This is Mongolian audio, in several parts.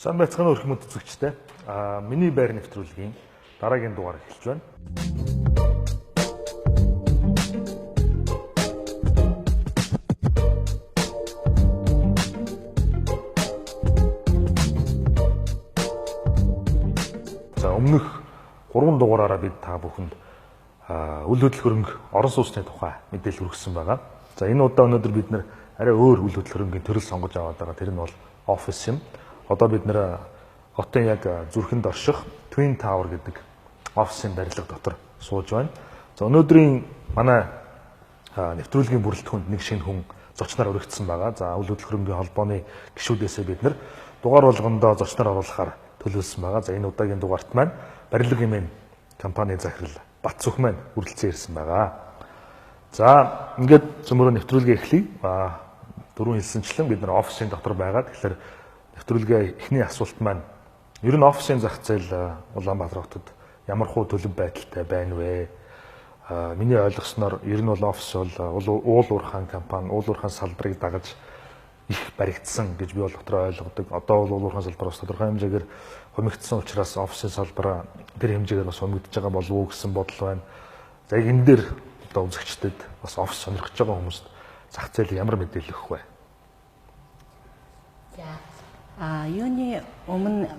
Сайн байцгаана уу хүмүүс үзэгчтэй. Миний байр нэвтрүүлгийн дараагийн дугаар эхэлж байна. За өмнөх 3 дугаараараа бид та бүхэнд үйл хөдлөх хөрөнгө орон сууцны тухай мэдээлэл хүргэсэн байгаа. За энэ удаа өнөөдөр бид нэр арай өөр үйл хөдлөх хөрөнгөний төрөл сонгож аваад байгаа. Тэр нь бол офис юм. Одоо бид нэр хотын яг зүрхэнд орших Twin Tower гэдэг офисын барилга дотор сууж байна. За өнөөдрийн манай нэвтрүүлгийн бүрэлдэхүүнд нэг шинэ хүн зочноор өргөгдсөн байгаа. За үйл хөдлөх хөрөнгөний холбооны гишүүдээсээ бид нэр дугаар болгондоо зочноор оруулахаар төлөвлөсөн байгаа. За энэ удаагийн дугаарт маань барилга хэмээн компани захирал Батцүх маань хүрэлцэн ирсэн байгаа. За ингээд зөмөрөө нэвтрүүлгээ эхлэе. Дөрөв хэлсэнчлэн бид нар офисын дотор байгаа. Тэгэхээр нэвтрүүлгээ эхний асуулт маань ер нь офисын зах зээл Улаанбаатар хотод ямар хуу төлөв байдалтай байна вэ? Миний ойлгосноор ер нь бол офис бол уул уурхайн компани, уул уурхайн салбарыг дагаж их баригдсан гэж би бол дотроо ойлгодог. Одоо бол уул уурхайн салбар бас тодорхой хэмжээгээр хумигдсан учраас офисын салбараа тэр хэмжээгээр бас хумигдж байгаа болов уу гэсэн бодол байна. За яг энэ дээр одоо үзэгчдэд бас офис сонирхож байгаа хүмүүст зах зээл ямар мэдээлэл өгөх вэ? Юуны өмнө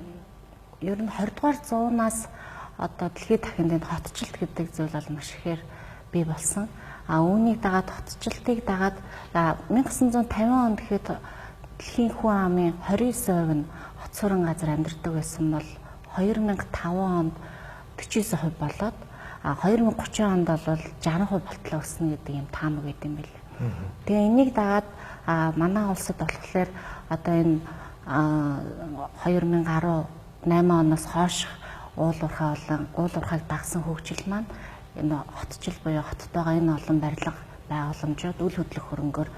ер нь 20 дугаар зуунаас одоо дэлхийд дахинд энэ хотчлт гэдэг зүйл бол маш ихээр бий болсон. Үүнийг дагаад хотчлтыг дагаад 1950 онд гэхэд дэлхийн хүн амын 29% нь хот суран газар амьдардаг байсан бол 2005 онд 49% болоод 2030 онд бол 60% болтлоо өснө гэдэг юм таамаг байт юм билээ. Тэгээ энийг дагаад манай улсад болохоор одоо энэ 2018 оноос хойш уул уурхайг дагсан хөгжил маань энэ хотчил буюу хотод байгаа энэ олон барилга байгууламжууд үйл хөдлөх хөрөнгөөр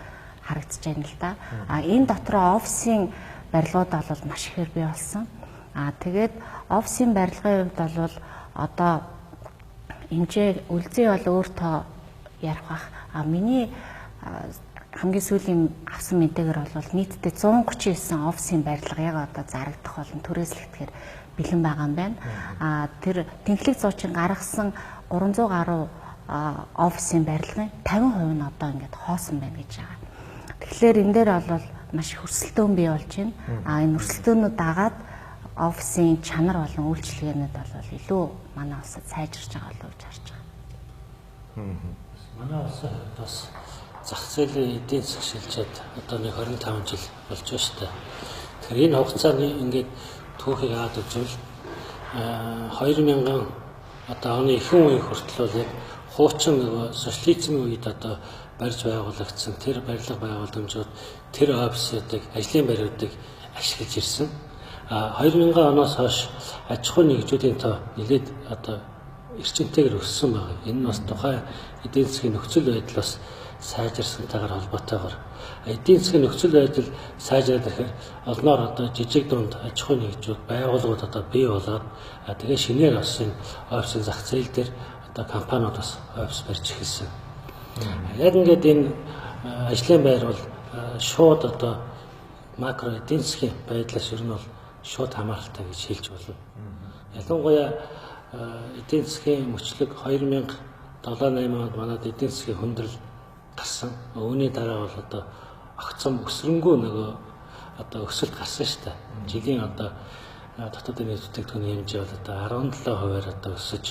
харагдаж байна л да. Энэ дотроо офисын барилгууд бол маш ихээр бий болсон. Тэгээд офисын барилгын хувьд бол одоо хэмжээ үлзий бол өөртөө ярих бах. Миний хамгийн сүүлийн авсан мэдээгээр бол нийтдээ 139 офисын барилга яг одоо зарагдах болон түрээслэгдэхээр бэлэн байгаа юм байна. Тэр тэнхлэг зуучин гаргасан 300 гаруй офисын барилгын 50% нь одоо ингээд хоосон байна гэж байгаа. Тэгэхээр энэ дээр бол маш их өрсөлдөөн бий болж байна. Энэ өрсөлдөөнүүд дагаад офисын чанар болон үйлчилгээнүүд бол илүү манай улсад сайжирч байгаа болов уу гэж харж байгаа. Манай улсад бас зах зээлийн эдийн засаг шилжээд одоо нэг 25 жил болж байна шүү дээ. Тэгэхээр энэ хугацааны ингээд түүхийг аваад үзвэл 2000 одоо оны ихэнх үеийн хүртэл яг хуучин нөгөө социализмын үед одоо барьж байгуулагдсан тэр барилга байгууламжууд тэр офисуудыг ажлын байруудыг ашиглаж ирсэн. 2000 оноос хойш аж ахуй нэгжүүдийн тоо нэлээд одоо эрчимтэйгээр өссөн байна. Энэ нь бас тухайн эдийн засгийн нөхцөл байдлаас сайжирсантайгаар холбоотойгоор эдийн засгийн нөхцөл байдал сайжраад ирэхээр олноор одоо жижиг дунд аж ахуй нэгжүүд байгууллагууд одоо бий болоод тэгээ шинээр бас энэ офисын зах зээл дээр одоо компаниуд бас офис барьж эхэлсэн. Яг ингээд энэ ажлын байр бол шууд одоо макро эдийн засгийн байдлаас ер нь бол шууд хамааралтай гэж хэлж болно. Ялангуяа эдийн засгийн мөчлөг 2007-8 онд манад эдийн засгийн хүндрэл гарсан. Үүний дараа бол одоо огцом өсрөнгөө нөгөө одоо өсөлт гарсан шүү дээ. Жилийн одоо дотоодын нийт бүтээгдэхүүний хэмжээ бол одоо 17%-аар одоо өсөж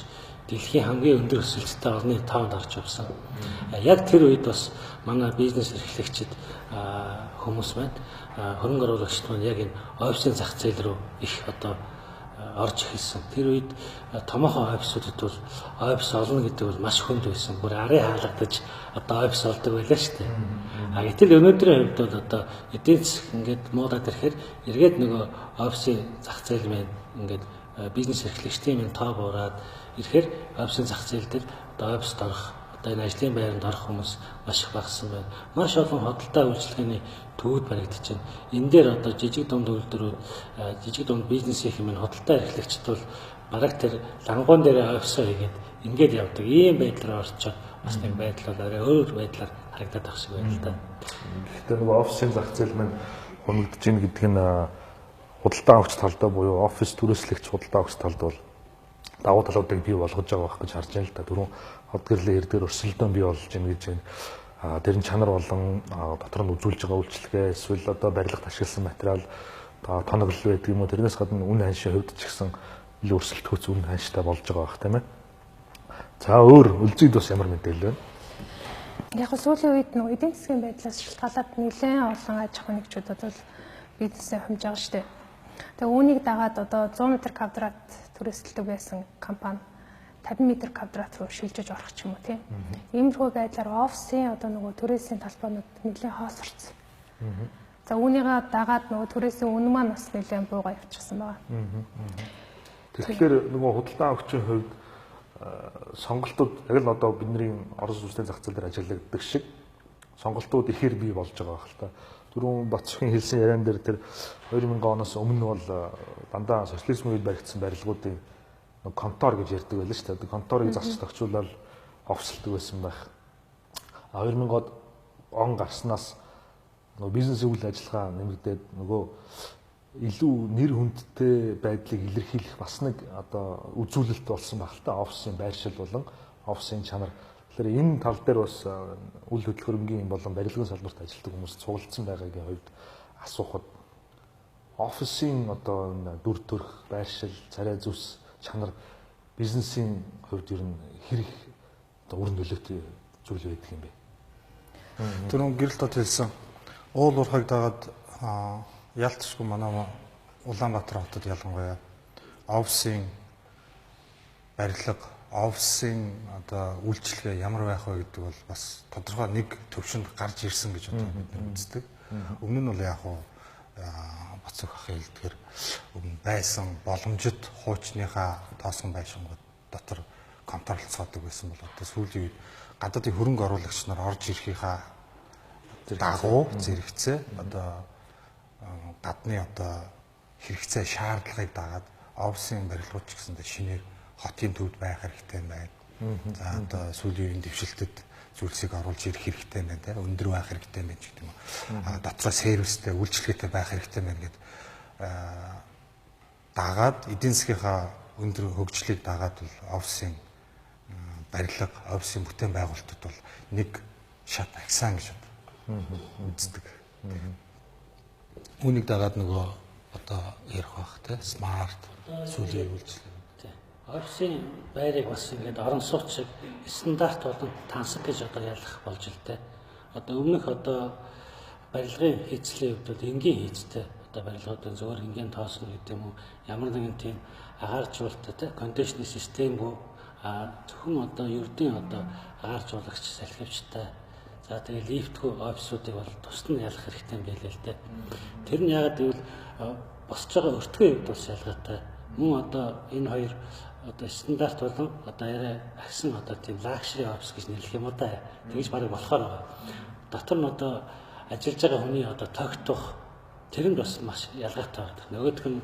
дэлхийн хамгийн өндөр өсөлттэй орны 5-нд орж явсан. Яг тэр үед бас манай бизнес эрхлэгчид хүмүүс маань хөрөнгө оруулагчид маань яг энэ офисын зах зээл рүү их одоо орж эхэлсэн. Тэр үед томоохон офисуудад бол офис олно гэдэг бол маш хүнд байсан. Бүр арын хаалгадаж одоо офис олдог байлаа шүү дээ. Гэтэл өнөөдрийн хувьд бол одоо эдийн засаг ингээд муудаад ирэхээр эргээд нөгөө офисын зах зээл маань ингээд бизнес эрхлэгчдийн минь тоо буураад ирэхээр офисын зах зээл дээр одоо офист орох одоо энэ ажлын байранд орох хүмүүс маш их багассан байна. Маш олон худалдаа үйлчилгээний төвүүд баригдаж байна. Энэ дээр одоо жижиг дунд үйлдвэрүүд, жижиг дунд бизнесийн хэмээн худалдаа эрхлэгчд бол бараг тэр лангуун дээр офисоо хийгээд ингээд явдаг. Ийм байдлаар орчоод бас нэг байдал бол арай өөр байдлаар харагдаад байх шиг байна л да. Гэхдээ нөгөө офисын зах зээл маань хөнөгдөж ийн гэдэг нь худалдаа авагч талдаа буюу офис түрээслэгч худалдаа авагч талд бол давуу талуудыг бий болгож байгаа байх гэж харж байна л да. Түрүүн хот гэрлээ эрдээр өрсөлдөөн бий болж байна гэж байна. Тэр нь чанар болон дотор нь үзүүлж байгаа үйлчлэгээ эсвэл одоо барилгад ашигласан материал тоноглол байдаг юм уу, тэрнээс гадна үн ханшийн хувьд ч гэсэн илүү өрсөлдөхөц үн ханштай болж байгаа байх тийм ээ. За өөр үлзийд бас ямар мэдээлэл байна? Яг сүүлийн үед нөгөө эдийн засгийн байдлаас шалтгаалаад нэлээд олон аж ахуй нэгжүүд бол бизнесээ хэмжиж байгаа шүү дээ. Тэгээ үүнийг дагаад одоо 100 м квадрат түрээсэлдэг байсан компани 50 м квадрат руу шилжиж орох ч юм уу тийм. Иймэрхүү байдлаар офисын одоо нөгөө түрээсийн талбайнууд нэлээд хоосорсон. За үүнийгээ дагаад нөгөө түрээсийн үнэ маань бас нэлээд буугаа явчихсан байгаа. Тэгэхээр нөгөө худалдаа авагчийн хувьд сонголтууд яг л одоо бидний Орос улсын зах зээл дээр ажиллагддаг шиг сонголтууд ихээр бий болж байгаа байх л та. Түрүүн Батцхийн хэлсэн яриан дээр тэр 2000 оноос өмнө бол дандаа социализм үед баригдсан барилгуудын контор гэж ярьдаг байлаа шүү дээ. Конторыг засч тогтчуулаад офслдог байсан байх. 2000-ад он гарснаас нөгөө бизнес үйл ажиллагаа нэмэгдээд нөгөө илүү нэр хүндтэй байдлыг илэрхийлэх бас нэг одоо үзүүлэлт болсон баг л та. Офисын байршил болон офисын чанар. Тэгэхээр энэ тал дээр бас үйл хөдөлгөөнгийн болон барилгын салбарт ажилладаг хүмүүс цуглдсан байгаагийн хувьд асуухад офисын одоо дүр төрх, байршил, царай зүс, чанар бизнесийн хувьд ер нь хэрэг одоо үр нөлөөтэй зүйл байдаг юм бэ? Түрүүн гэрэл тод хэлсэн уул уурхайг дагаад ялцшгүй манай Улаанбаатар хотод ялангуяа офисын барилга, офисын одоо үйлчлэгээ ямар байх вэ гэдэг бол бас тодорхой нэг төвшөнд гарч ирсэн гэж одоо бид үздэг. Өмнө нь бол яг хуу Бацөх ах хэлдгэр өмнө байсан боломжит хуучныхаа тоосон байшингууд дотор контролцоодог байсан бол одоо сүүлийн үед гадаадын хөрөнгө оруулагч нар орж ирэхийнхаа дагуу зэрэгцээ одоо гадны одоо хэрэгцээ шаардлагыг дагаад офисын барилгууд ч гэсэндээ шинээр хотын төвд байх хэрэгтэй байна. За одоо сүүлийн үеийн дэвшилтэд зүйлсийг оруулж ирэх хэрэгтэй байна те өндөр байх хэрэгтэй байна гэдэг юм. Дотроо сервистэй үйлчлэгээтэй байх хэрэгтэй байна гэд дагаад эдийн засгийнхаа өндөр хөгжлийг дагаад бол офисын барилга, офисын бүтээн байгуулалтууд бол нэг шат агсан гэж үздэг. Үүнийг дагаад нөгөө одоо ярих бах те смарт сүүлийн үйлчлэг. Офисын байрыг бас ингээд орон сууц шиг стандарт болон тансаг гэж одоо ялах болж л дээ. Одоо өмнөх одоо барилгын хийцлийн хувьд бол энгийн хийцтэй одоо барилгуудын зөвхөн энгийн тоосно гэдэг юм уу ямар нэгэн тийм агааржуулалттай те кондишнинг системгүй зөвхөн одоо ердийн одоо агааржуулагч салхивчтай. За тэгээ лифтгүй офисуудыг бол тусад нь ялах хэрэгтэй юм байлээ л дээ. Тэр нь яагаад гэвэл босч байгаа өртгөө хувьд бас ялгаатай. Мөн одоо энэ хоёр одоо стандарт болон одоо арай агсан одоо тийм лакшри офис гэж нэрлэх юм уу да. Тэгж барыг болохоор байгаа. Дотор нь одоо ажиллаж байгаа хүний одоо тогтох тэр нь бас маш ялгаатай байдаг. Нөгөөх нь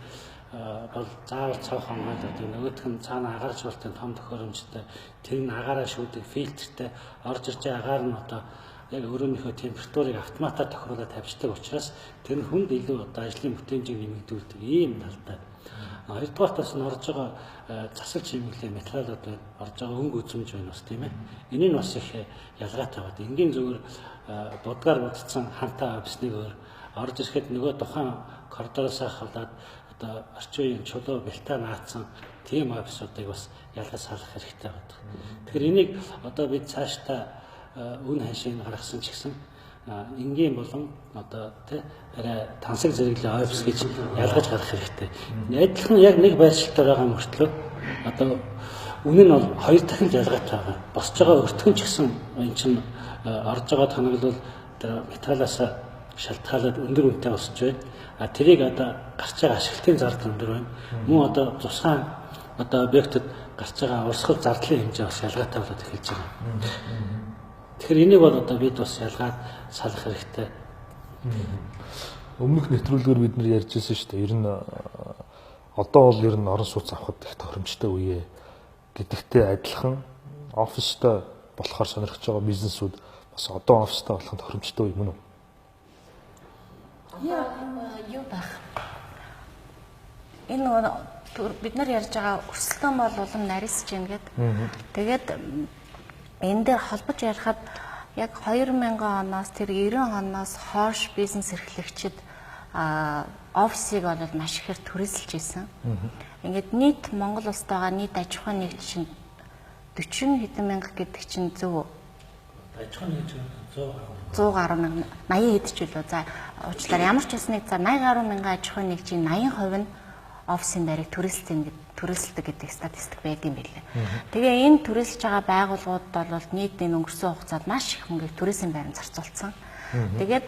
бол заавал цаахан байдаг. Нөгөөх нь цаана агааржуулалтын том төхөөрөмжтэй тэр нь агаараа шүүдэг фильтртэй орж ирж байгаа агаар нь одоо яг өөрөөнийхөө температурыг автоматар тохируулаад тавьчихдаг учраас тэр нь хүнд илүү одоо ажлын бүтээмжийг нэмэгдүүлдэг ийм талтай. Хоёрдугаар бас орж байгаа засал чимэглэлийн материалууд байна. Орж байгаа өнгө үзмж байна бас тийм ээ. Энийг бас их ялгаатай байна. Энгийн зүгээр будгаар будцсан хантаа офисныг орж ирэхэд нөгөө тухайн коридороос хавлаад одоо орчин үеийн чулуу бэлтаа наацсан тийм офисуудыг бас ялгаж салах хэрэгтэй байна. Тэгэхээр энийг одоо бид цаашдаа үн ханшийг гаргасан ч гэсэн энгийн болон одоо тий арай тансаг зэрэглэлийн офис гэж ялгаж гаргах хэрэгтэй. Адилхан яг нэг байршилтаар байгаа мөртлөө одоо үнэ нь бол хоёр дахин ялгаатай байгаа. Босч байгаа өртгөн ч гэсэн энэ чинь орж байгаа тоноглол металлаас шалтгаалаад өндөр үнэтэй босч байна. Тэрийг одоо гарч байгаа ашиглалтын зардал өндөр байна. Мөн одоо тусгай одоо объектэд гарч байгаа урсгал зардлын хэмжээ бас ялгаатай болоод эхэлж байгаа. Тэгэхээр энийг бол одоо бид бас ялгаад салах хэрэгтэй. Өмнөх нэвтрүүлгээр бид нар ярьж ирсэн шүү дээ. Ер нь одоо бол ер нь орон сууц авахд их тохиромжтой үе гэдэгтэй адилхан офистой болохоор сонирхож байгаа бизнесүүд бас одоо офистой болох нь тохиромжтой үе мөн үү? Юу байх? энэ нөгөө бид нар ярьж байгаа өрсөлдөөн бол улам нарийсж гин гэд. Тэгээд энэ дээр холбож ярихад яг 2000 оноос тэр 90 оноос хойш бизнес эрхлэгчид офисыг бол маш ихээр түрээсэлж ирсэн. Ингээд нийт Монгол улсад байгаа нийт аж ахуйн нэгж чинь 40 хэдэн мянга гэдэг чинь зөв. Аж ахуйн нэгж 100 гаруй мянга 80 хэд ч үлээ. За уучлаарай ямар ч ясныг за 80 гаруй мянган аж ахуйн нэгжийн 80% нь офисын байрыг түрээсэлдэг гэдэг статистик байдсан байлээ. Тэгээ энэ түрээсэлж байгаа байгууллагууд бол нийт энэ өнгөрсөн хугацаанд маш их мөнгөийг түрээсийн байранд зарцуулсан. Тэгээд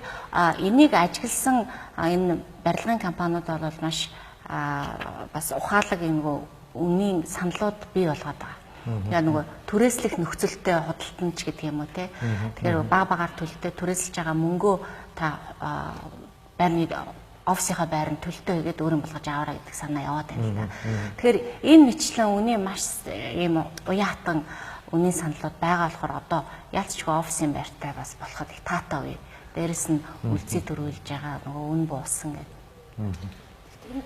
энийг ажигласан энэ барилгын компаниуд бол маш бас ухаалаг энэ үнийн саналууд бий болгоод байгаа. Яа нөгөө түрээслэх нөхцөлтэй худалданч гэдэг юм уу те. Тэгэхээр багаар төлөлтөд түрээсэлж байгаа мөнгөө та байрны офисынхаа байранд төлөлтөө хийгээд өөрийн болгож аваарай гэдэг санаа яваад байна л да. Тэгэхээр энэ мэтлэн үнийн маш ийм уяатан үнийн саналууд байгаа болохоор одоо яалтчгүй офисын байртай бас болоход их таатай үе. Дээрэс нь үлций төрүүлж байгаа нөгөө үн буусан гэдэг.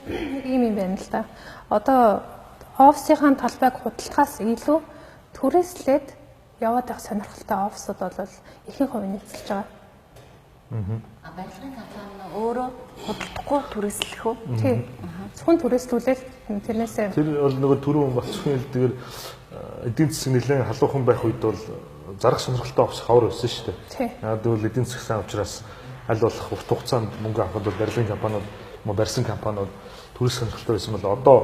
Нэг юм байна л да. Одоо офисынхаа талбайг худалдахаас илүү түрээслээд яваад байх сонирхолтой офисууд бол ихэнх хувь нэмэлтж байгаа. Барилгын компани өөрөө худалдахгүй түрээслэх үү? Тийм. Зөвхөн түрээслүүлээд тэрнээсээ Тэр бол нөгөө түрүүн бацхан хэлдгээр эдийн засаг нэлээд халуухан байх үед бол зарах сонирхолтой офис хавар байсан шүү дээ. Яг бол эдийн засаг сайн учраас аль болох урт хугацаанд мөнгө авахд бол барилгын компаниуд, барьсан компаниуд түрээслэх сонирхолтой байсан бол одоо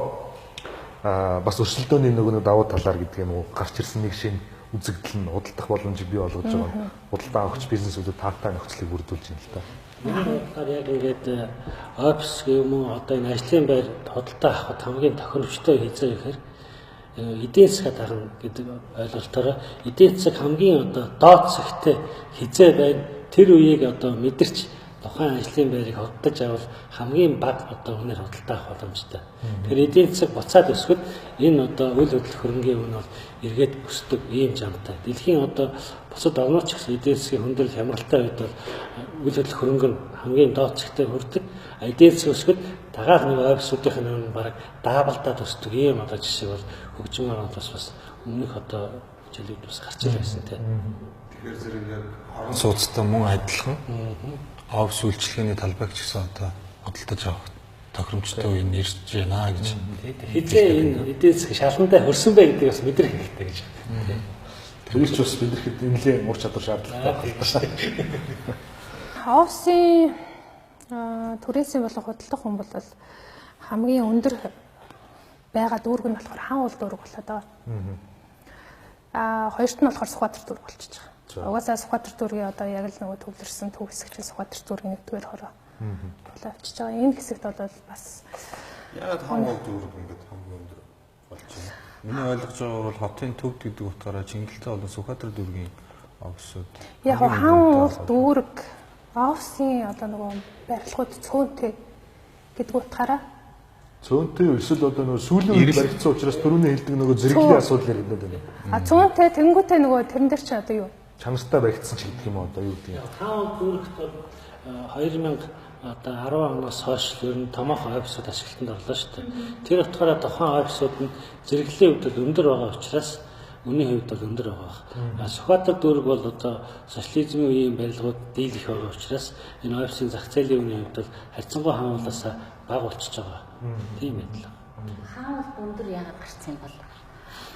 бас өрсөлдөөний нөгөө давуу талаар гэдэг юм уу гарч ирсэн нэг шинэ үзэгдэл нь худалдах боломжийг бий болгож байгаа. Худалдан авахч бизнесүүдэд таатай нөхцөлийг бүрдүүлж байна л та. Тэгэхээр яг ингээд офис юм уу одоо энэ ажлын байр худалдаа авахд хамгийн тохиромжтой хязгаар ихээр эдийн засаг дарна гэдэг ойлголтоор эдийн засаг хамгийн одоо доод зэгтээ хязгаар байна. Тэр үеийг одоо мэдэрч тухайн ажлын байрыг худалдаж авал хамгийн бага одоо үнээр худалдаа авах боломжтой. Тэгэхээр эдийн засаг буцаад өсгөд энэ одоо үйл хөдлөх хөрөнгийн үн бол эргээд өсдөг ийм замтай. Дэлхийн одоо бусад орнууд ч гэсэн эдийн засгийн хөндрөл хямралтай үед бол үйл хөдлөх хөрөнгө нь хамгийн доод зэгтээ хүрдэг. Эдийн засаг өсгөд дагаах нэг офисуудын нь бараг даабалтаад өсдөг ийм одоо жишээ бол хөгжим орнууд бас өмнөх одоо жилүүд бас гарч ирсэн тийм. Тэгэхээр зэрэг яг орон сууцтай мөн адилхан офис үйлчлэгээний талбайг ч гэсэн одоо худалдаж авах тохиромжтой үе нэрж байна гэж. Хизээ энэ эдийн засаг шалгандаа хөрсөн бай гэдэг бас мэдрэх хэрэгтэй гэж. Тэр ч бас бидэрхэд нэлээд ур чадвар шаардлагатай байна. офисын түрээсийн болон худалдах хүн бол хамгийн өндөр байгаа дүүрэг нь болохоор хаан уул дүүрэг болоод байгаа. Хоёрт нь болохоор Сүхбаатар дүүрэг болчихж байгаа. Угаасаа Сүхбаатар дүүргийн одоо яг л нөгөө төвлөрсөн төв хэсэгч Сүхбаатар дүүргийн нэгдүгээр хороо болоо авчиж байгаа. Энэ хэсэгт бол бас Яг хаан уул дүүрэг ингээд хамгийн өндөр болж байна. Миний ойлгож байгаа бол хотын төвд гэдэг утгаараа Чингэлтэй болон Сүхбаатар дүүргийн офисууд. яг хаан уул дүүрэг офисын одоо нөгөө барилгууд цөөнтэй гэдэг утгаараа Цөөнтэй эсвэл одоо нөгөө сүүлийн үед баригдсан учраас түрүүний хэлдэг нөгөө зэрэглийн асуудал яригдаад байна. Цөөнтэй тэнгуүтэй нөгөө тэрэн дээр чи одоо юу? Чанартай баригдсан ч гэдэг юм уу одоо юу гэдэг юм. Хаан дүүрэгт бол 2000 одоо 10 оноос хойш ер нь томоохон офисууд ашиглалтанд орлоо шүү дээ. Тэр утгаараа тухайн офисууд нь зэрэглэлийн хувьд өндөр байгаа учраас үнийн хувьд бол өндөр байгаа. Сүхбаатар дүүрэг бол одоо социализмын үеийн барилгууд дийлэх байгаа учраас энэ офисын зах зээлийн үнийн хувьд бол харьцангуй хаануулаас бага болчихж байгаа. Тийм байдлаа. Хаан уул өндөр яагаад гарсан юм бол?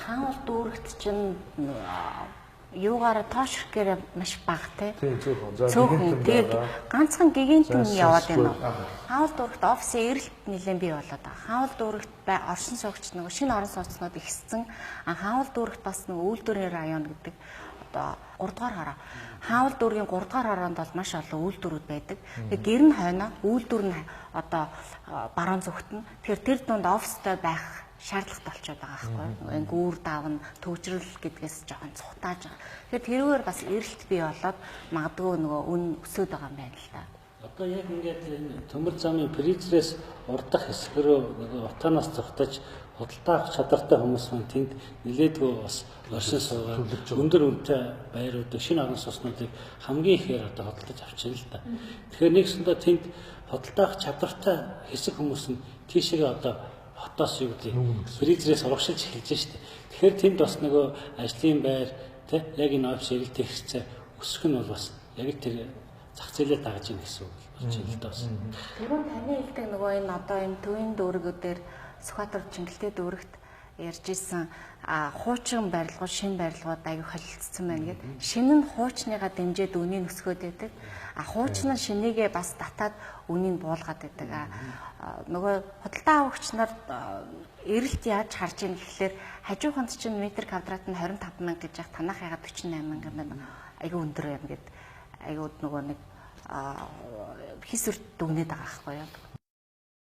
Хаан уул дүүрэгт чинь юугаараа тоошрохгээрээ маш бага те. Тийм зөвхөн. Цөөхөн тэгээд ганцхан гигинт нь яваад байна. Хаан уул дүүрэгт офисын эрэлт нэлээд бий болоод байгаа. Хаан уул дүүрэгт оршин суугч нөгөө шинэ орон сууцнууд ихссэн. Хаан уул дүүрэгт бас нөгөө үйлдвэрийн район гэдэг одоо 3 дугаар хараа. Хаан уул дүүргийн 3 дугаар хороонд бол маш олон үйлдвэрүүд байдаг. Тэгээд гэр нь хойно үйлдвэр нь одоо баруун зүгт нь. Тэгэхээр тэр дунд офистой байх шаардлагатай болчиход байгаа байхгүй. Ингээ гүүр давна, төвчрөл гэдгээс жоохон цухтааж байгаа. Тэгэхээр тэрүүгээр бас эрэлт бий болоод магадгүй нөгөө үн өсөд байгаа юм байна л да. Одоо яг ингээд энэ төмөр замын призрээс урдах хэсэг рүү нэг утаанаас цухтаж худалдаа авах чадвартай хүмүүс маань тэнд нилээдгүй бас оршин суугаад өндөр үнэтэй байруудыг шинэ орон сууцнуудыг хамгийн ихээр одоо худалдаж авчихна л да. Тэгэхээр нэгсэндээ тэнд худалдаа авах чадвартай хэсэг хүмүүс нь тийшээ одоо хотоос юу гэдэг фризерээс урагшилж эхэлж штэ. Тэгэхээр тэнд бас нөгөө ажлын байр тий яг энэ офис эрэлт хэрэгцээ өсөх нь бол бас яг тэр зах зээлээ дагаж ийн гэсэн үг болж байна л да бас. Түрүүн таны хэлдэг нөгөө энэ одоо энэ төвийн дүүргүүдээр Сүхбаатар Чингэлтэй дүүрэгт ярьж исэн хуучин барилгууд, шинэ барилгууд аягүй холилдсон байна гэдэг. Шинэ нь хуучныгаа дэмжиж үнийг өсгөөд байдаг. Хуучин нь шинийгээ бас татаад үнийг буулгаад байдаг. Нөгөө худалдаа авагч нар эрэлт яаж харж ийн гэхлээр хажууханд чинь метр квадрат нь 25,000 гэж яг танах ягаад 48,000 байна. Аягүй өндөр байна гэд. Аягүй нөгөө нэг хийсвэр дүгнээд байгаа байхгүй юу?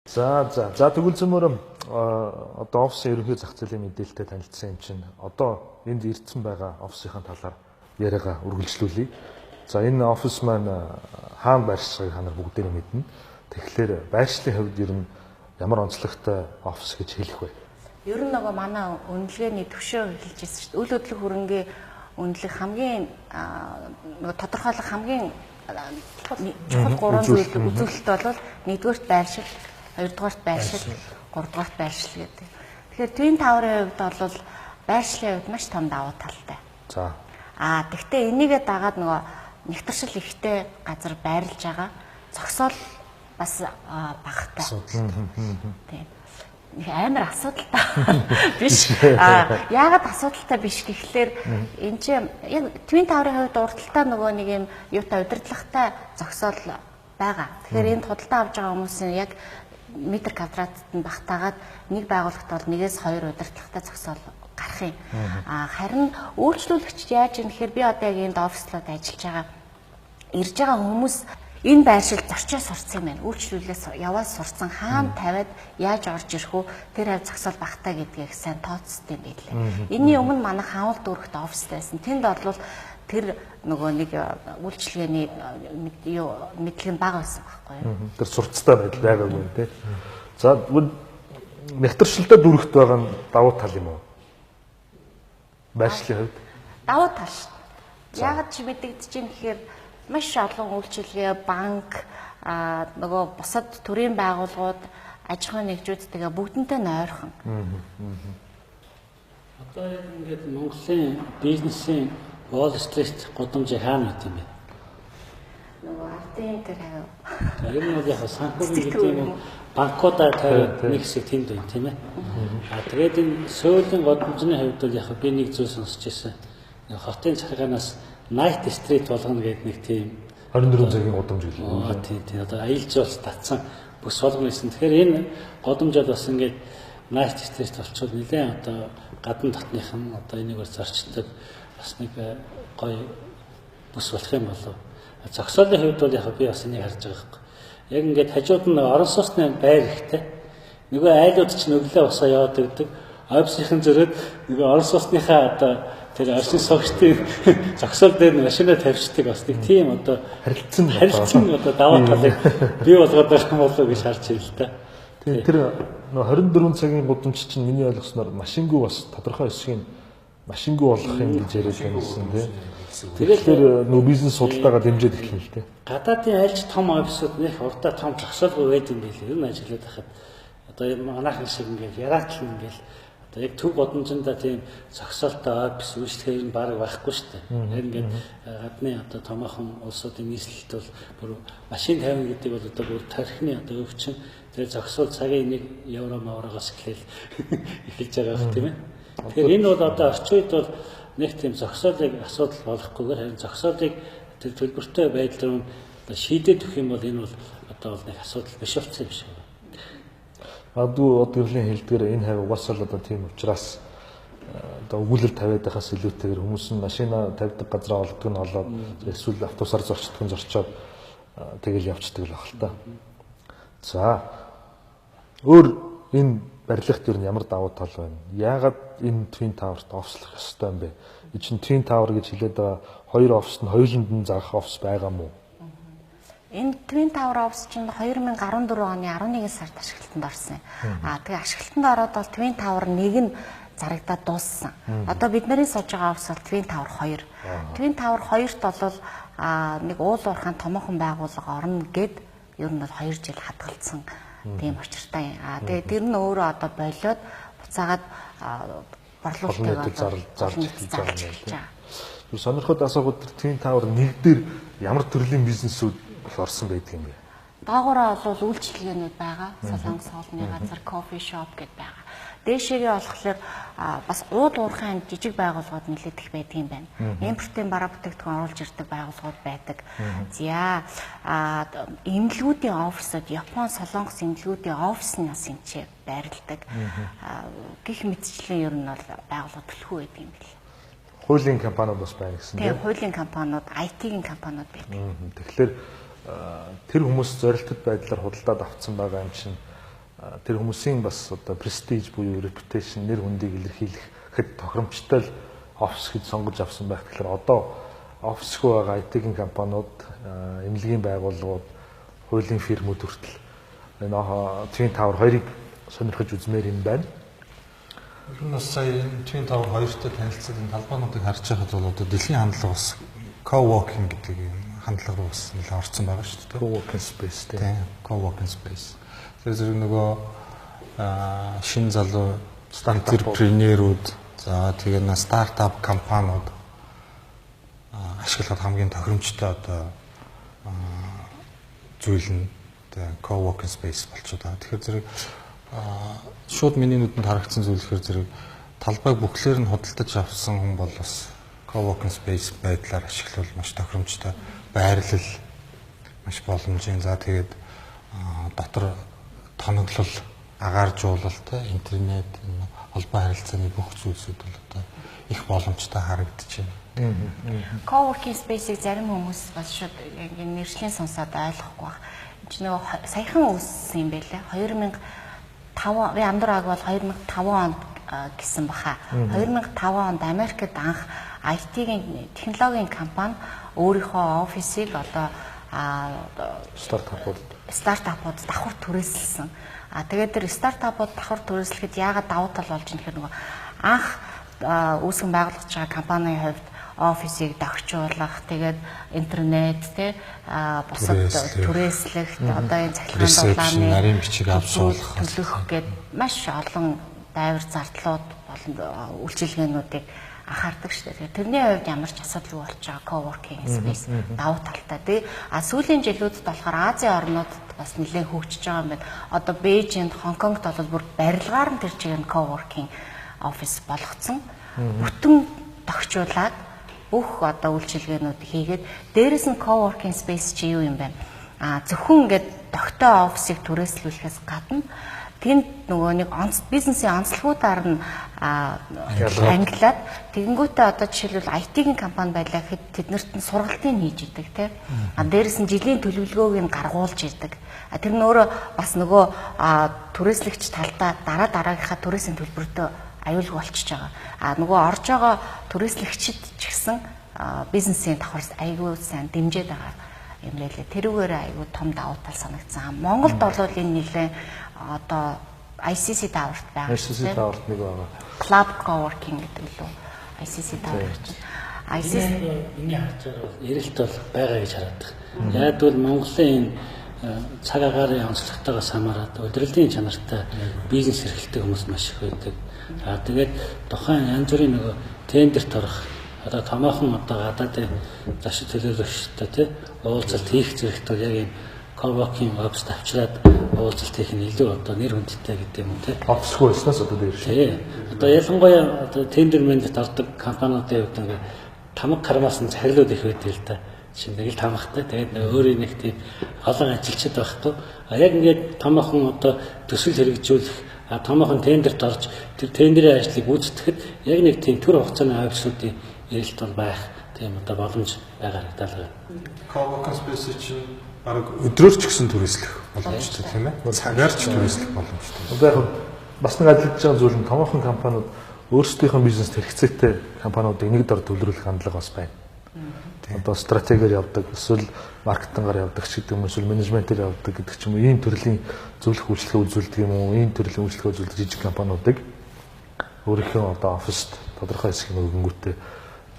За тэгвэл зөмөр одоо офисын ерөнхий зах зээлийн мэдээлэлтэй танилцсан юм чинь одоо энд ирсэн байгаа офисынхаа талаар яриагаа үргэлжлүүлье. За энэ офис маань хаана байршихыг та нар бүгдээрээ мэднэ. Тэгэхээр байршлын хувьд ер нь ямар онцлогтой офис гэж хэлэх вэ? Ер нь нөгөө манай үнэлгээний төвшөө хэлжсэн шүү дээ. Үйл хөдлөх хөрөнгөний үнэлэх хамгийн нөгөө тодорхойлох хамгийн чухал 3 үзүүлэлт бол нэгдүгээрт байршил, хоёрдугаарт байршил, гуравдугаарт байршил гэдэг. Тэгэхээр Twin Tower-ын хувьд бол байршлын хувьд маш том давуу талтай. За. Тэгвэл энийгээ дагаад нөгөө нэгтэршил ихтэй газар байрлаж байгаа. Зогсоол бас багтай. Тийм. Амар асуудалтай биш. Яагаад асуудалтай биш гэхлээр энэ чинь яг Twin Tower-ын хувьд урталтай нөгөө нэг юм юутай удирдлагатай зогсоол байгаа. Тэгэхээр энд худалдаа авч байгаа хүмүүсийн яг метр квадратт нь багтаагаад нэг байгууллагт бол 1-2 удирдлагатай зогсоол гарах юм. Харин үйлчлүүлэгч яаж юм гэхээр би одоо яг энд офислоод ажиллаж байгаа ирж байгаа хүмүүс энэ байршил зорчоо сурцсан юм байна. Үйлчлүүлээс яваад сурцсан хаана тавиад яаж орж ирэх үү? Тэр хав зогсоол багтаа гэдгийг сайн тооцсон юм байлээ. Энийн өмнө манай хаанл дүүрэгт офис байсан. Тэнд бол тэр нөгөө нэг үйлчлэгээний мэдлэг нь бага байсан байхгүй юу? Тэр сурцтай байгаагүй тий. За нэгтэршилтэй дүүрэгт байгаа нь давуу тал юм уу? Байршлын хувьд давуу тал шүү. Яагаад чи мэдэгдэж чинь гэхээр маш олон үйлчилгээ, банк, нөгөө бусад төрийн байгууллагууд, аж ахуйн нэгжүүдтэйгээ бүгднтэй нойрхон. Одоо ингээд Монголын бизнесийн Wall Street гудамжийг хаана мэт юм бэ? Нөгөө ардын тэр хав. Тэр нь бол яг санхүүгийн гэдэг юм банкудаа тавиад нэг хэсэг тэнд байна тийм ээ. Тэгээд энэ сөүлийн гудамжны хувьд бол яг би нэг зүйл сонсч ирсэн. Хотын захиргаанаас Night Street болгоно гэдэг нэг тийм 24 цагийн гудамж гэлээ. Тийм. Одоо аялал жуулч татсан бүс болгоно гэсэн. Тэгэхээр энэ гудамжууд бас ингээд Night Street болчихвол нэлээд одоо гадна татных нь одоо энийг зарчдаг бас нэг гоё бүс болох юм болов. Зогсоолын хувьд бол яг би бас энийг харж байгаа хэрэг. Яг ингээд хажууд нь орон сууцны байр ихтэй. Нөгөө айлууд чинь өглөө усаа яваад өгдөг. Офисийн зөрөөд нөгөө орон сууцныхаа одоо тэр орчин согчдын зогсоол дээр машинаа тавьчихдаг бас нэг тийм одоо харилцсан одоо даваа талыг бий болгоод байгаа юм болов уу гэж харж ирэл та. Тэр 24 цагийн гудамж чинь миний ойлгосноор машингүй бас тодорхой хэсгийг машингүй болгох юм гэж яриад байсан тийм. Тэгэхээр нөгөө бизнес судалгаагаа дэмжиж эхэлнэ л дээ. Гадаадын альж том офисууд нэх урдаа том зогсоолгүй байдаг юм билээ. Ер нь ажиллаад байхад одоо манайхан шиг ингээд яраатал ингээд яг төв годомжинда тийм зогсоолтой офис үйлчлэгээр нь баг байхгүй шүү дээ. Яг ингээд гадны одоо томоохон улсуудын нийслэлт бол бүр машин тавина гэдэг бол одоо бүр тархины одоо өвчин тэр зогсоол цагийн 1 евро маврагаас эхэлж байгаа юм тийм ээ. Тэгэхээр энэ бол одоо орчин үед бол нэг тийм зогсоолыг асуудал болохгүйгээр харин зогсоолыг тэр төлбөртэй байдлаар шийдээд өгөх юм бол энэ бол одоо нэг асуудал биш болсон юм шиг байна. Одоо гэрлийн хэлдгээр энэ хавь угаасаа л одоо тийм учраас одоо өгүүлэл тавиад байхаас илүүтэйгээр хүмүүс нь машина тавьдаг газраа олдог нь олоод эсвэл автобусаар зорчдог нь зорчоод тэгэл явцдаг л баг л та. За өөр энэ барилгат юу ямар давуу тал байна? Яагаад энэ Twin Tower-т офслох ёстой юм бэ? Энэ чинь Twin Tower гэж хэлээд байгаа хоёр офс нь хоёуланд нь зарах офс байгаа мó? Энэ Twin Tower офс чинь 2014 оны 11 сард ашиглалтанд орсон. Тэгээ ашиглалтанд ороод бол Twin Tower 1 нь зарагдаад дууссан. Одоо бид нарын сууж байгаа офс бол Twin Tower 2. Twin Tower 2-т бол нэг уул уурхайн томоохон байгууллага орно гэд ер нь бол 2 жил хадгалсан тийм очиртай. Тэгээд тэр нь өөрөө одоо болоод буцаагаад борлуулалтыг зарлж байгаа. Юу сонирхоод асуухад Twin Tower нэг дээр ямар төрлийн бизнесүүд орсон байдаг юм бэ? Доогоороо бол үйлчилгээнүүд байгаа. Солонгос хоолны газар, кофе шоп гэдээ байгаа. Дээшээгээ болохоор бас ууд уурхайн жижиг байгууллагууд нэлээд их байдаг юм байна. Импортын бараа бүтээгдэхүүн оруулж ирдэг байгууллагууд байдаг. За эмнэлгүүдийн офисууд, Япон, Солонгос эмнэлгүүдийн офисны нас энэчээ байрладаг. Гэх мэтчлэн ер нь бол байгууллага төлхөө байдаг юм бэл. Хуулийн компаниуд бас байна гэсэн тийм. Хуулийн компаниуд, IT-ийн компаниуд байдаг. Тэгэхээр тэр хүмүүс зорилттой байдлаар худалдаад авцсан байгаа юм чинь тэр хүмүүсийн бас одоо престиж буюу reputation нэр хүндийг илэрхийлэхэд тохиромжтой офис гэж сонгож авсан байх. Тэгэхээр одоо офисгүй байгаа IT-ийн компаниуд, эмнэлгийн байгууллагууд, хуулийн фирмүүд хүртэл энэ Twin Tower 2-ыг сонирхож үзмээр юм байна. Ер нь бас сая Twin Tower 2-той танилцсан энэ талбайнуудыг харж байхад бол одоо дэлхийн хандлага бас co-working гэдэг хандлага руу бас нэлээд орсон байгаа шүү дээ. Co-working space тийм. Co-working space. Тэр зэрэг нөгөө шинэ залуу стартапренерүүд за тэгээ стартап компаниуд ашиглахад хамгийн тохиромжтой одоо зүйл нь co-working space болчиход байгаа. Тэгэхээр зэрэг шууд миний нүдэнд харагдсан зүйл гэхээр зэрэг талбайг бүхлээр нь худалдаж авсан хүн бол бас co-working space байдлаар ашиглавал маш тохиромжтой байрлал маш боломжийн. За тэгээд дотор тоноглол, агааржуулалт, интернет, холбоо харилцааны бүх зүйлсүүд бол одоо их боломжтой харагдаж байна. Co-working space-ийг зарим хүмүүс бас шууд нэршлийн сонсоод ойлгохгүй байна. Энд чинь нөгөө саяхан үүссэн юм байлаа. 2005 Андораг бол 2005 онд гэсэн баха. 2005 онд Америкт анх IT-ийн технологийн компани өөрийнхөө офисыг одоо стартапууд давхар түрээсэлсэн. Тэгээд тэр стартапууд давхар түрээслэхэд яагаад давуу тал болж байгаа нөхөр нөгөө анх үүсгэн байгуулж байгаа компанийн хувьд офисыг дохижуулах, тэгээд интернет бусад түрээслэх, одоо энэ цахилгаан дулааны нарийн бичиг авсуулах төлөх гээд маш олон дайвар зардлууд болон үйлчилгээнүүдийг анхаардаг шүү дээ. Тэрний хувьд ямар ч асуудалгүй болж байгаа co-working space давуу талтай. Сүүлийн жилүүдэд болохоор Азийн орнуудад бас нэлээд хөгжиж байгаа юм байна. Одоо Бээжинд, Хонконгт бол бүр барилгаар нь тэр чигээр co-working office болгоцсон. Бүтэн тохижуулаад бүх одоо үйлчилгээнүүд хийгээд дээрэс нь co-working space чи юу юм бэ? Зөвхөн ингээд тогтоо офисыг түрээслүүлэхээс гадна тэнд нөгөө нэг бизнесийн онцлогуудаар нь ангилаад тэгэнгүүтээ одоо жишээлбэл IT-ийн компани байлаа гэхэд тэднэрт нь сургалтыг хийж идэг тийм. Дээрээс нь жилийн төлөвлөгөөг нь гаргуулж идэг. Тэр нь өөрөө бас нөгөө түрээслэгч талдаа дараагийнхаа түрээсийн төлбөртөө аюулгүй болчихж байгаа. Нөгөө орж байгаа түрээслэгчид ч гэсэн бизнесийн давхарс аягүй сайн дэмжиж байгаа юм байлээ. Тэрүүгээр аягүй том давуу тал санагдсан. Монголд бол энэ нэлээ одоо ICC Tower-т байгаа. ICC Tower-т нэг байгаа. Club co-working гэдэг лөө ICC Tower чинь. ICC энэ харж байгаа эрэлт бол байгаа гэж хараад байна. Яг бол Монголын энэ цаг агаарын онцлогтойгоос хамаарат удирдлагын чанартай бизнес эрхэлдэг хүмүүс маш их байдаг. Тэгээд тухайн янз бүрийн нөгөө тендерт орох одоо томоохон одоо гадаадын зочид төлөөлөгчтэй тий уулзалт хийх зэрэгтэй яг энэ co-working office авчираад уулзалт хийх нь илүү одоо нэр хүндтэй гэдэг юм тий. Офисгүй байснаас одоо дээр шүү. Тий. Одоо ялангуяа одоо тендер менежмент ордог компаниудын хувьд ингээд тамга кармаас нь захирлууд их байдаг л да. Жишээ нь тамгатай. Тэгээд өөрийн нэг тийм олон ажилчид байхгүй. Яг ингээд томоохон одоо төсөл хэрэгжүүлэх томоохон тендерт орж тэр тендерийн ажлыг үүсгэхэд яг нэг тийм төр хугацааны офисуудын эрэлт бол байх тийм одоо боломж байгаа харагдал байна. Co-working space чинь бараг өдрөөр ч гэсэн түрээслэх боломжтой тийм ээ. Цагаар ч түрээслэх боломжтой. Одоо яг бас нэг ажиллаж байгаа зүйл нь томоохон компаниуд өөрсдийнхөө бизнест хэрэгцээтэй компаниудыг нэг дор төлрүүлэх хандлага бас байна. Одоо стратегиэр явдаг, эсвэл маркетингаар явдаг ч гэдэг юм уу, эсвэл менежментээр явдаг гэдэг ч юм уу, ийм төрлийн зөвлөх үйлчлэгээ үзүүлдэг юм уу, ийм төрлийн үйлчлэгээ үзүүлдэг жижиг компаниудыг өөрийнхөө одоо офист тодорхой хэсгийг өгөнгүүтээ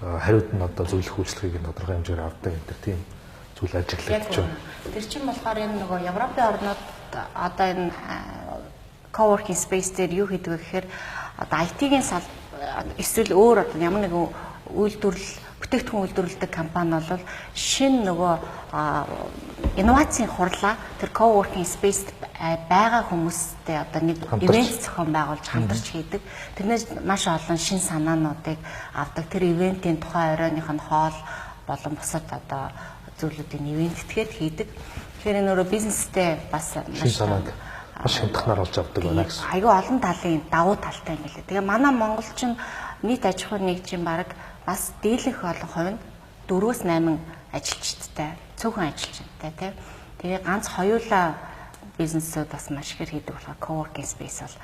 хариуд нь одоо зөвлөх үйлчлэгийг нь тодорхой хэмжээгээр авдаг гэдэг тийм зүйл ажиглагдаж байна. Тэр чинь болохоор энэ нөгөө Европын орнууд одоо энэ coworking space дээр юу хийдэг вэ гэхээр одоо IT-ийн эсвэл өөр одоо ямар нэгэн бүтээгдэхүүн үйлдвэрлэдэг компани бол шинэ нөгөө инновацийн хурлаа тэр coworking space байгаа хүмүүстэй одоо нэг ивент зохион байгуулж хамтарч хийдэг. Тэрнээс маш олон шинэ санаануудыг авдаг. Тэр ивентийн тухай оройных нь хоол болон бусад одоо зүйлүүдийн ивент этгээд хийдэг. Тэгэхээр энэ өөрөө бизнестэй бас шинэ санааг маш хямдханаар олж авдаг байна гэсэн. Айгүй олон талын давуу талтай юм билээ. Тэгээ манай монголчин нийт аж ахуйн нэгжийн баг бас дийлэнх олон хувь 4-8 ажилчдтай, цөөхөн ажилчтай тийм. Тэгээ ганц хоёулаа бизнесүүд бас маш ихээр хийдэг болохоор coworking space бол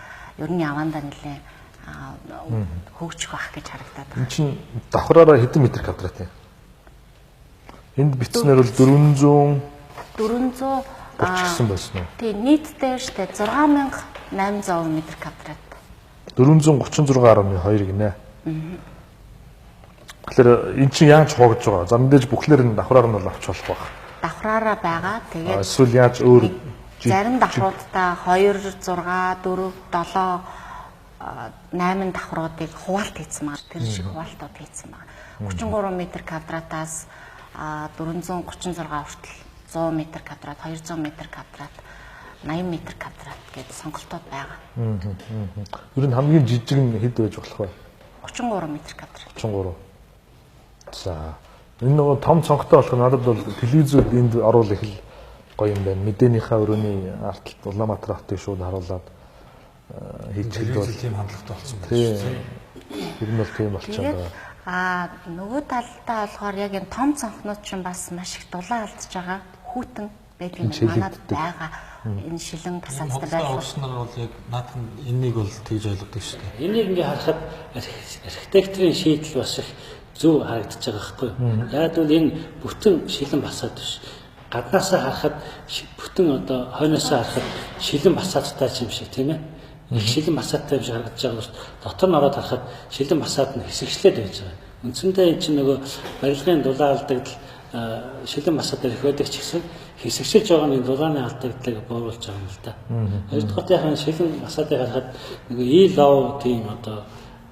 ер нь явандаа нэлээ хөгжих байх гэж харагдаад байна. Энд чинь давхраараа хэдэн метр квадрат юм? Энд бичснээр бол 400 30 байсан уу? Тийм нийтдээ штэ 6800 м2. 436.2 гинэ. Тэгэхээр эн чинь яаж хуваагдж байгаа? За мэдээж бүхлээр нь давхраар нь бол авч болох байх. Давхраараа байгаа. Тэгээд эсвэл яаж өөр зарим давхруудтай 2 6 4 7 8 давхруудыг хуваалт хийсэн байгаа. Тэр шиг хуваалтууд хийсэн байгаа. 33 м2-аас 436 хүртэл 100 м2, 200 м2, 80 м2 гэдэг сонголтууд байгаа. Ер нь хамгийн жижиг нь хэд байж болох вэ? 33 м2. 33. За энэ нөгөө том цонхтой болох нь надад бол телевизүүд энд оруул их л гоё юм байна. Мэдээнийхээ өрөөний арталт Улаанбаатар хотыг шууд харуулад хийчихэл бол тийм хандлагатай болсон байна. Тийм. Ер нь бол тийм болчиход байгаа. Нөгөө талдаа болохоор яг энэ том цонхнууд ч бас маш их дулаан алдж байгаа. Хүүтэн байдаг юм манад байгаа. Энэ шилэн тасаалтай байх. Орсноор бол яг наадхан энийг бол тэгж ойлгодог шүү дээ. Энийг ингээ харахад архитектурын шийдэл бас их зөв харагдаж байгаа байхгүй юу? Яг л энэ бүтэн шилэн басаад биш. Гаднаасаа харахад бүтэн одоо хойноосоо харахад шилэн басаадтай юм шиг тийм ээ. Их шилэн басаадтай юм шиг харагдаж байгаа бол дотор нь ороод харахад шилэн басаад нь хэсэгчлээд байж байгаа. Үндсэндээ энэ чинь нөгөө барилгын дулаан алдагдал шилэн басаад их байдаг ч гэсэн хэсэгчилж байгаа нь дулааны алдагдлыг бууруулж байгаа юм л да. Хоёрдугаарт яг шилэн басаадыг харахад нөгөө E-Law тийм одоо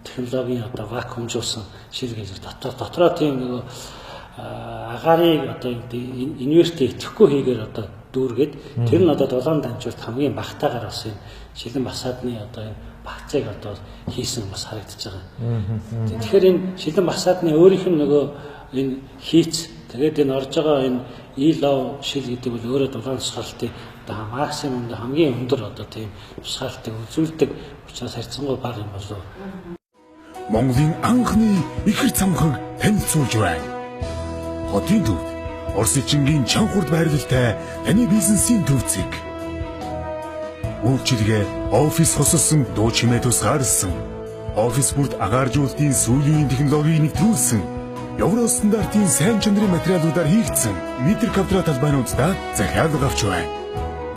технологийн одоо вакуумжуулсан шил гэж дотроо тийм нөгөө агаарыг одоо инверт итгэхгүй хийгээр одоо дүүргээд тэр нь одоо дулаан дамжуулт хамгийн багтаагаар бас энэ шилэн басаадны одоо энэ багцыг одоо хийсэн бас харагдаж байгаа. Тэгэхээр энэ шилэн басаадны өөрийнх нь нөгөө энэ хийц тэгээд энэ орж байгаа энэ E-Law шил гэдэг бол өөрөө дулаан тусгаалтын одоо максимум хамгийн өндөр одоо тийм тусгаалтыг үзүүлдэг учраас харьцангуй бага юм болов. Монголын анхны ихэр цамхаг танилцуулж байна. Хотын төв Орос эчингийн чанхурд байрлалтай таны бизнесийн төвцөг. Үйлчилгээ офис хосолсон дуу чимээ тусгаарсан. Офис бүрд агааржуулалтын сүүлийн технологиг нэвтрүүлсэн. Евро стандартын сайн чанарын материалуудаар хийгдсэн метр квадрат талбайнуудаа захиалга авч байна.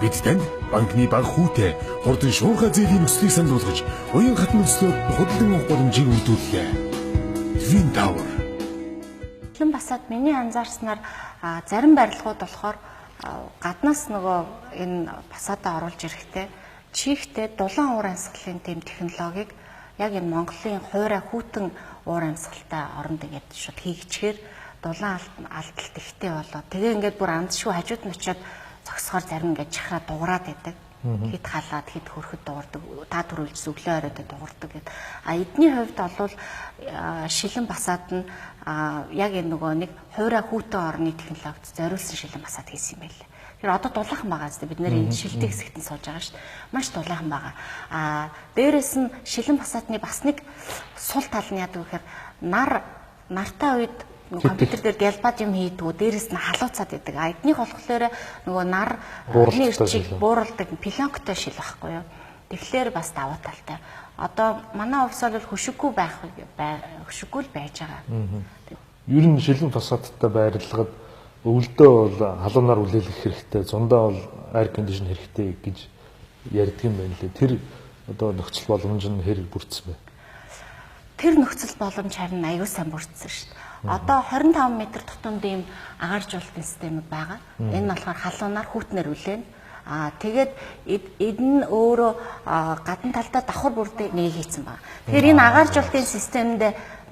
Бид танд банкны баг хүүтэй хурдан шуурхай зээлийн нөхцөлийг санал болгож уян хатан нөхцлөд худалдан авах боломжийг өргөдүүллээ. Twin Tower. Шилэн басаад миний анзаарснаар зарим барилгууд болохоор гаднаас нөгөө энэ басаадаа оруулж ирэхдээ чихтэй дулаан уур амьсгалын тэм технологиг яг энэ Монголын хуурай хүүтэн уур амьсгалтай оронд ингээд шууд хийгчээр дулаан алдалт ихтэй болоо. Тэгээ ингээд бүр андшгүй хажууд нь очиод зогсохоор зарим ингээд чахраа дуурайд байдаг. Хит халаад хит хөрөхөд дуурдаг. Та төрүүлж өглөө оройд дуурдаг гэд. Эдний хувьд бол шилэн басаад нь яг энэ нөгөө нэг хуурай хүүтэн орны технологид зориулсан шилэн басаад хийсэн юм байлээ. Тэр одоо дулаахан байгаа зү бид нэр энэ шилдэг хэсэгт нь сууж байгаа шүү дээ. Маш дулаахан байгаа. Дээрээс нь шилэн басаадны бас нэг сул тал нь яадаг гэхээр нартай үед компьютер дээр гэлбад юм хийдгүү дээрээс нь халууцаад идэг. Эднийх болохоор нөгөө нарны эрчийг бууралдаг пленктой шил байхгүй юу. Тэгэхээр бас давуу талтай. Одоо манай офис бол хөшиггүй хөшиггүй л байж байгаа. Ер нь шилэн фасадтай байрлалгад өвөлдөө бол халуунаар үлээлгэх хэрэгтэй, зундаа бол air condition хэрэгтэй гэж ярьдаг юм байна лээ. Тэр одоо нөхцөл боломж нь хэрэг бүрдсэн бэ? Тэр нөхцөл боломж харин аюул сан бүрдсэн шүү дээ. Одоо 25 м тутамд ийм агааржуулалтын системүүд байгаа. Энэ нь болохоор халуунаар хүүтнэр үлээн. Тэгээд энэ өөрөө гадна талдаа давхар бүрдээ нэг хийцэн байна. Тэгэхээр энэ агааржуулалтын системд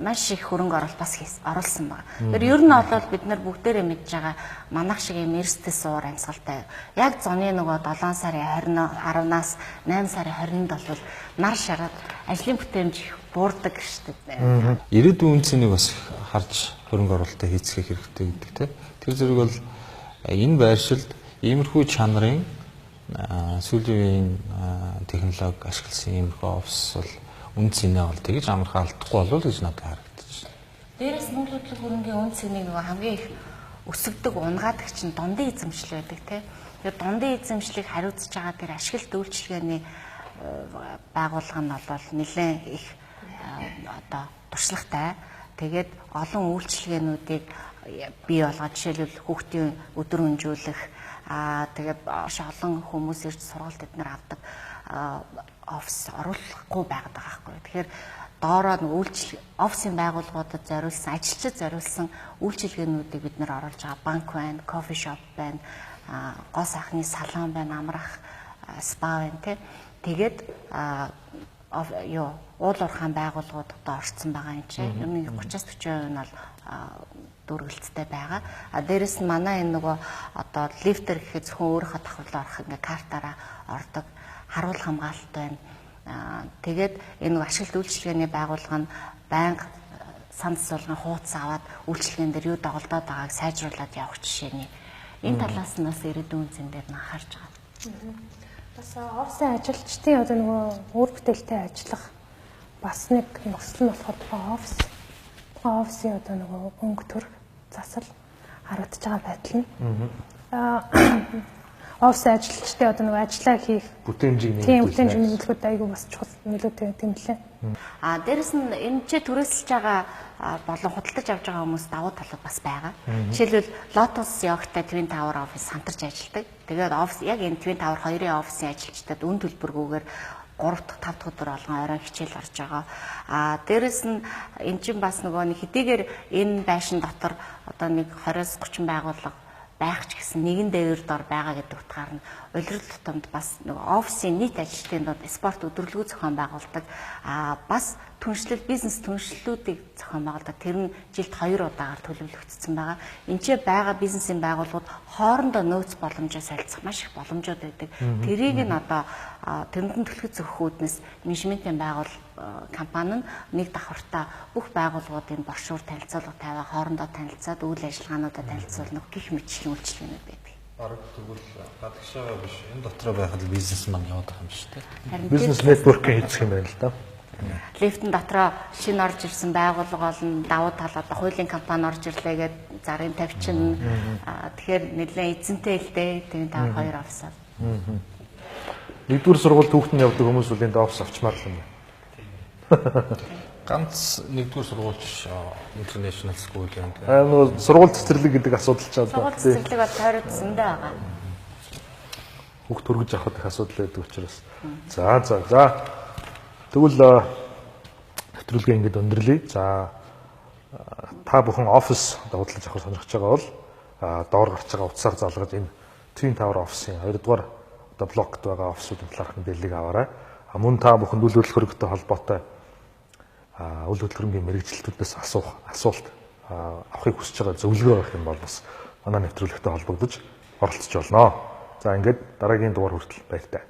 маш их хөрөнгө оруулалт бас оруулсан байна. Тэгэхээр ер нь бол бид нар бүгдээрээ мэдж байгаа манайх шиг юм эрсдэс суур амьсгалтай. Яг зуны нөгөө 7 сарын 10-аас 8 сарын 20-нд бол нар шараад ажлын бүтээмж буурдаг шүү дээ. Ирээдүйн үн цэнийг бас харж хөрөнгө оруулалтаа хийцгэх хэрэгтэй гэдэг тийм. Тэр зэрэг бол энэ байршилд иймэрхүү чанарын сүүлийн технологи ашигласан иймэрхүү офис бол үн цэнээ бол тэгж амархан алдахгүй болов уу гэж надад харагдаж байна. Дээрээс нүүр хөдлөх хөрөнгийн үн цэнийг нөгөө хамгийн их өсгдөг унгаадаг чинь дундын эзэмшил байдаг тийм. Тэгээд дундын эзэмшлийг хариуцж байгаа тэр ашиглалт үйлчилгээний байгууллага нь бол нэлээд их одоо туршлагатай. Тэгээд олон үйлчилгээнүүдийг бий болгоод жишээлбэл хүүхдийн өдөр өнжүүлэх тэгээд олон хүмүүс ирж сургалт эднэр авдаг офис оруулахгүй байгаад байгаа байхгүй. Тэгэхээр доороо офисын байгууллагуудад зориулсан, ажилчид зориулсан үйлчилгээнүүдийг бид нэр оруулж байгаа. Банк байна, кофе шоп байна, гоо сайхны салон байна, амрах спа байна тий. Тэгээд уул уурхайн байгууллагууд одоо орцсон байгаа юм чинь. Ер нь 30-40% нь бол дөрвөлттэй байгаа. Дээрэс нь манай энэ нөгөө одоо лифтер гэхэд зөвхөн өөрийнхөө давхарлаа орох ингээ картаараа ордог, харуул хамгаалалт байна. Тэгээд энэ ашиглалт үйлчилгээний байгууллага нь байнга санд суулгын хуудас аваад үйлчилгээн дээр юу доголдоод байгааг сайжруулад явах жишээний энэ талаас нь бас ирээдүйн зэн дээр нь анхаарч байгаа. Бас офисын ажилчдын одоо нөгөө үр бүтээлтэй ажиллах бас нэг нөхцөл нь болохоор офисын одоо нөгөө өнгө төр засал харагдаж байгаа байдал нь. Офисын ажилчдын одоо нөгөө ажиллаа хийх бүтээмжийг нэмэгдүүлэхэд айгүй бас чухал нөлөөтэй юм лээ. Дээрэс нь энэ ч төрөөсөлж байгаа болон худалдаж авч байгаа хүмүүс давуу талууд бас байгаа. Жишээлбэл Lotus явахтай Twin Tower офис хамтарч ажилладаг. Тэгээд офис яг энэ Twin Tower 2-ын офисын ажилчдад үн төлбөргүйгээр 3 дахь 5 дахь өдөр болгон орой хичээл орж байгаа. Дээрэс нь эн чинь бас нөгөө нэг хэдийгээр энэ байшин дотор одоо нэг 20-30 байгууллага байх ч гэсэн нэгэн дээр дор байгаа гэдэг утгаар нь улирал тутамд бас нөгөө офисын нийт ажилчдын донд спорт өдрөлгөө зохион байгуулдаг. Бас түншлэл бизнес түншлэлүүдийг зохион байгуулдаг. Тэр нь жилд 2 удаагаар төлөвлөгдсөн байгаа. Энд ч байгаа бизнесийн байгууллагууд хоорондоо нөөц боломжоо солилцох маш их боломжууд байдаг. Тэрийг нь одоо тэрнтэн төлөхөд зөвхүүднээс менежментийн компани нь нэг давхартаа бүх байгууллагуудын боршуур танилцуулга тавиа хоорондоо танилцаад үйл ажиллагаануудаа танилцуулна гэх мэтчлийн үйлчилгээнүүд байдаг. Бараг тэгвэл гадагшаага биш энэ дотроо байхад бизнес маань яваад байгаа юм шүү дээ. Бизнес нэтворкинг хийх юм байна л да. Лифтэн дотроо шинэ орж ирсэн байгууллага болно, давуу тал одоо хуулийн компани орж ирлээ гээд зарын тавьчин. Тэгэхээр нэлээд эзэнтэй л дээ. Тэгээд та 2 офис. Нэгдүгээр сургуульд хүүхдэн явдаг хүмүүс үл энд офис авчмаар л юм байна. Ганц нэгдүгээр сургуульч international school юм. Нөгөө сургууль цэцэрлэг гэдэг асуудал ч одоо сургууль цэцэрлэг бол тойрогдсондоо байгаа. Хүүхд төргөж авах их асуудал байдаг учраас. За. Тэгвэл нэвтрүүлгээ ингээд өндөрлөе. За та бүхэн офис одоо худалдаж авах сонирхож байгаа бол доор гарч байгаа утсаар залгаж энэ Twin Tower офисын 2 дугаар одоо блокт байгаа офисуудын талаарх мэдээллийг аваарай. Мөн та бүхэн үйл хөдлөх хөрөнгөтэй холбоотой үйл хөдлөх хөрөнгөний мэрэгжилтүүдээс асуулт авахыг хүсэж байгаа зөвлөгөө байх юм бол бас манай нэвтрүүлэгтэй холбогдож оролцож болно. За ингээд дараагийн дугаар хүртэл баяртай.